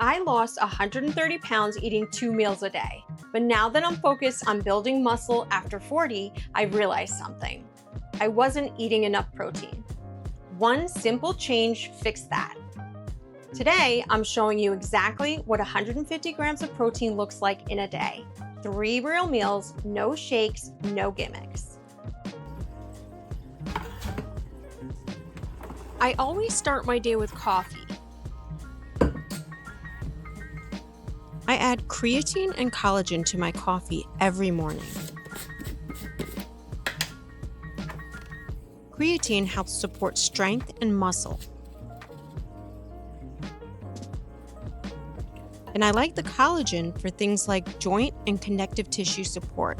I lost 130 pounds eating 2 meals a day. But now that I'm focused on building muscle after 40, I realized something. I wasn't eating enough protein. One simple change fixed that. Today, I'm showing you exactly what 150 grams of protein looks like in a day. 3 real meals, no shakes, no gimmicks. I always start my day with coffee. I add creatine and collagen to my coffee every morning. Creatine helps support strength and muscle. And I like the collagen for things like joint and connective tissue support.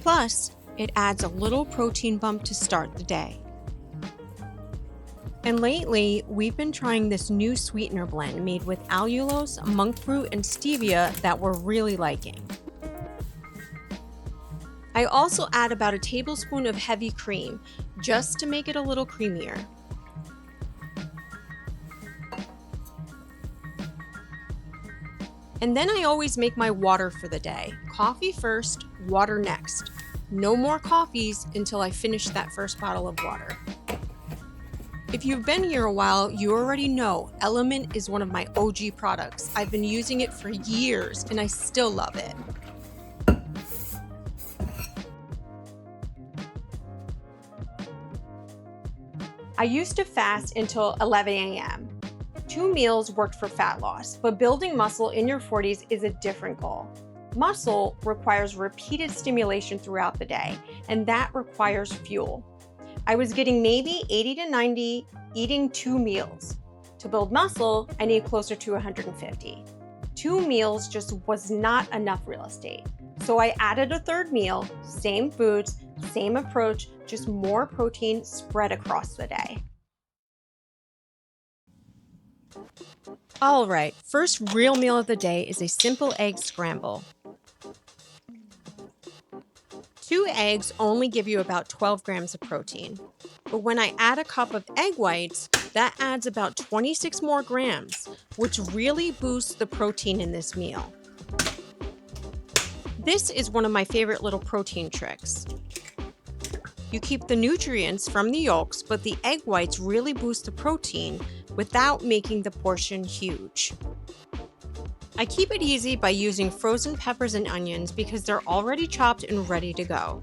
Plus, it adds a little protein bump to start the day. And lately, we've been trying this new sweetener blend made with allulose, monk fruit, and stevia that we're really liking. I also add about a tablespoon of heavy cream, just to make it a little creamier. And then I always make my water for the day. Coffee first, water next. No more coffees until I finish that first bottle of water. If you've been here a while, you already know Element is one of my OG products. I've been using it for years and I still love it. I used to fast until 11 a.m. 2 meals worked for fat loss, but building muscle in your 40s is a different goal. Muscle requires repeated stimulation throughout the day, and that requires fuel. I was getting maybe 80 to 90 eating 2 meals. To build muscle, I need closer to 150. 2 meals just was not enough real estate. So I added a third meal, same foods, same approach, just more protein spread across the day. All right, first real meal of the day is a simple egg scramble. 2 eggs only give you about 12 grams of protein. But when I add a cup of egg whites, that adds about 26 more grams, which really boosts the protein in this meal. This is one of my favorite little protein tricks. You keep the nutrients from the yolks, but the egg whites really boost the protein without making the portion huge. I keep it easy by using frozen peppers and onions because they're already chopped and ready to go.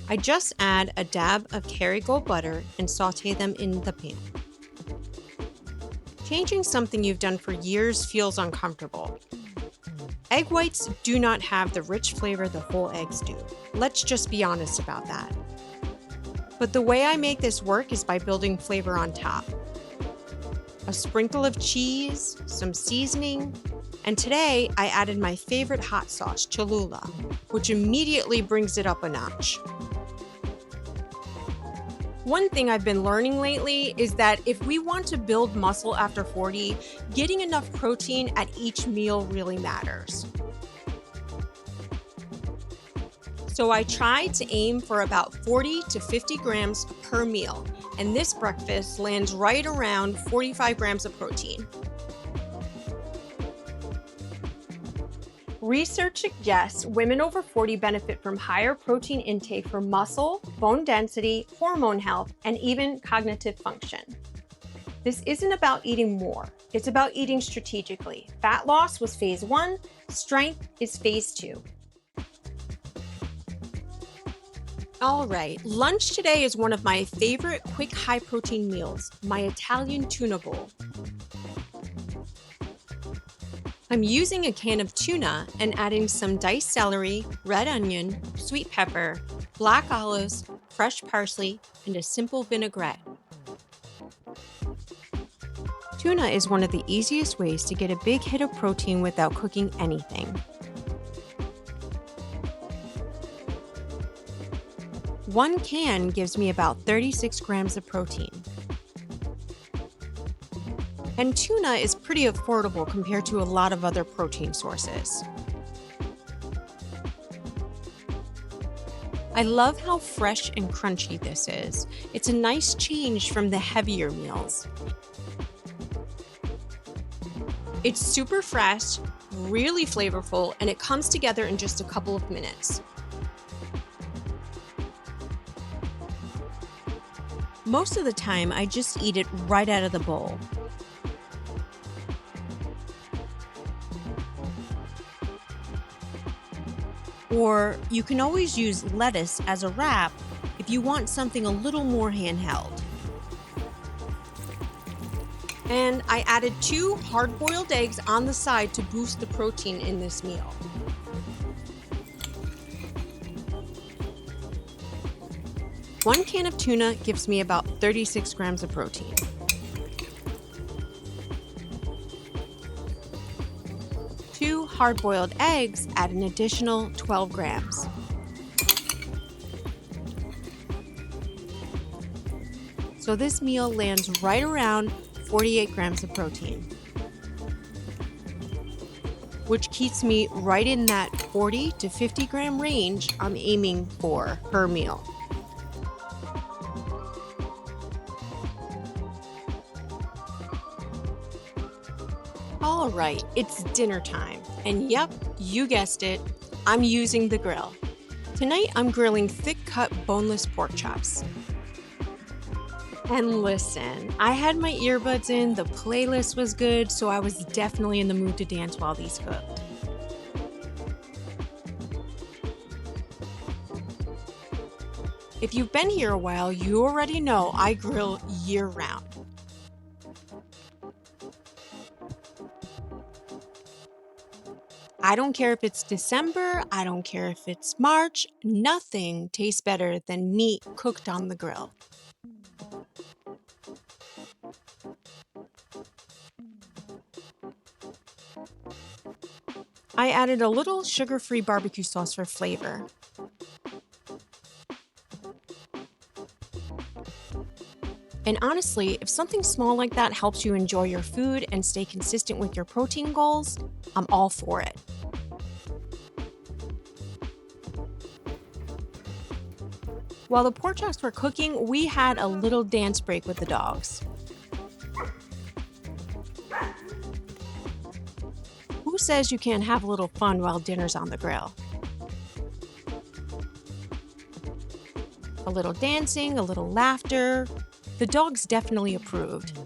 I just add a dab of Kerrygold butter and saute them in the pan. Changing something you've done for years feels uncomfortable. Egg whites do not have the rich flavor the whole eggs do. Let's just be honest about that. But the way I make this work is by building flavor on top. A sprinkle of cheese, some seasoning, and today I added my favorite hot sauce, Cholula, which immediately brings it up a notch. One thing I've been learning lately is that if we want to build muscle after 40, getting enough protein at each meal really matters. So I try to aim for about 40 to 50 grams per meal, and this breakfast lands right around 45 grams of protein. Research suggests women over 40 benefit from higher protein intake for muscle, bone density, hormone health, and even cognitive function. This isn't about eating more, it's about eating strategically. Fat loss was phase 1, strength is phase 2. All right, lunch today is one of my favorite quick high protein meals, my Italian tuna bowl. I'm using a can of tuna and adding some diced celery, red onion, sweet pepper, black olives, fresh parsley, and a simple vinaigrette. Tuna is one of the easiest ways to get a big hit of protein without cooking anything. One can gives me about 36 grams of protein. And tuna is pretty affordable compared to a lot of other protein sources. I love how fresh and crunchy this is. It's a nice change from the heavier meals. It's super fresh, really flavorful, and it comes together in just a couple of minutes. Most of the time, I just eat it right out of the bowl. Or you can always use lettuce as a wrap if you want something a little more handheld. And I added 2 hard-boiled eggs on the side to boost the protein in this meal. One can of tuna gives me about 36 grams of protein. Two hard-boiled eggs add an additional 12 grams. So this meal lands right around 48 grams of protein, which keeps me right in that 40 to 50 gram range I'm aiming for per meal. All right, it's dinner time. And yep, you guessed it, I'm using the grill. Tonight I'm grilling thick-cut boneless pork chops. And listen, I had my earbuds in, the playlist was good, so I was definitely in the mood to dance while these cooked. If you've been here a while, you already know I grill year-round. I don't care if it's December, I don't care if it's March, nothing tastes better than meat cooked on the grill. I added a little sugar-free barbecue sauce for flavor. And honestly, if something small like that helps you enjoy your food and stay consistent with your protein goals, I'm all for it. While the pork chops were cooking, we had a little dance break with the dogs. Who says you can't have a little fun while dinner's on the grill? A little dancing, a little laughter. The dogs definitely approved.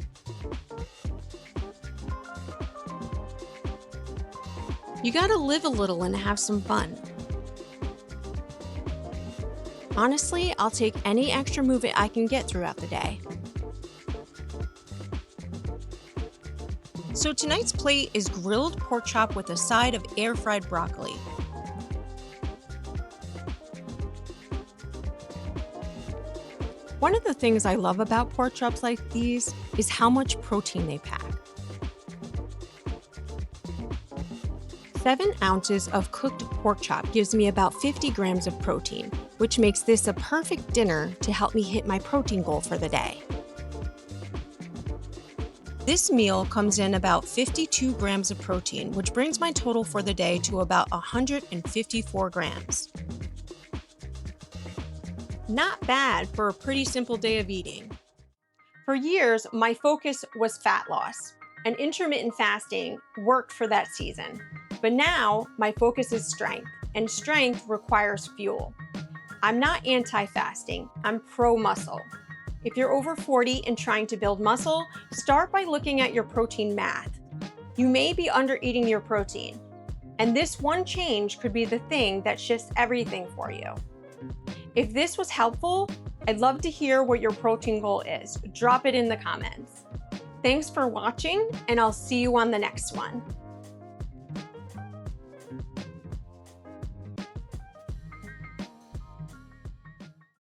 You gotta live a little and have some fun. Honestly, I'll take any extra movement I can get throughout the day. So tonight's plate is grilled pork chop with a side of air-fried broccoli. One of the things I love about pork chops like these is how much protein they pack. 7 ounces of cooked pork chop gives me about 50 grams of protein, which makes this a perfect dinner to help me hit my protein goal for the day. This meal comes in about 52 grams of protein, which brings my total for the day to about 154 grams. Not bad for a pretty simple day of eating. For years, my focus was fat loss, and intermittent fasting worked for that season. But now, my focus is strength, and strength requires fuel. I'm not anti-fasting, I'm pro-muscle. If you're over 40 and trying to build muscle, start by looking at your protein math. You may be under-eating your protein, and this one change could be the thing that shifts everything for you. If this was helpful, I'd love to hear what your protein goal is. Drop it in the comments. Thanks for watching, and I'll see you on the next one.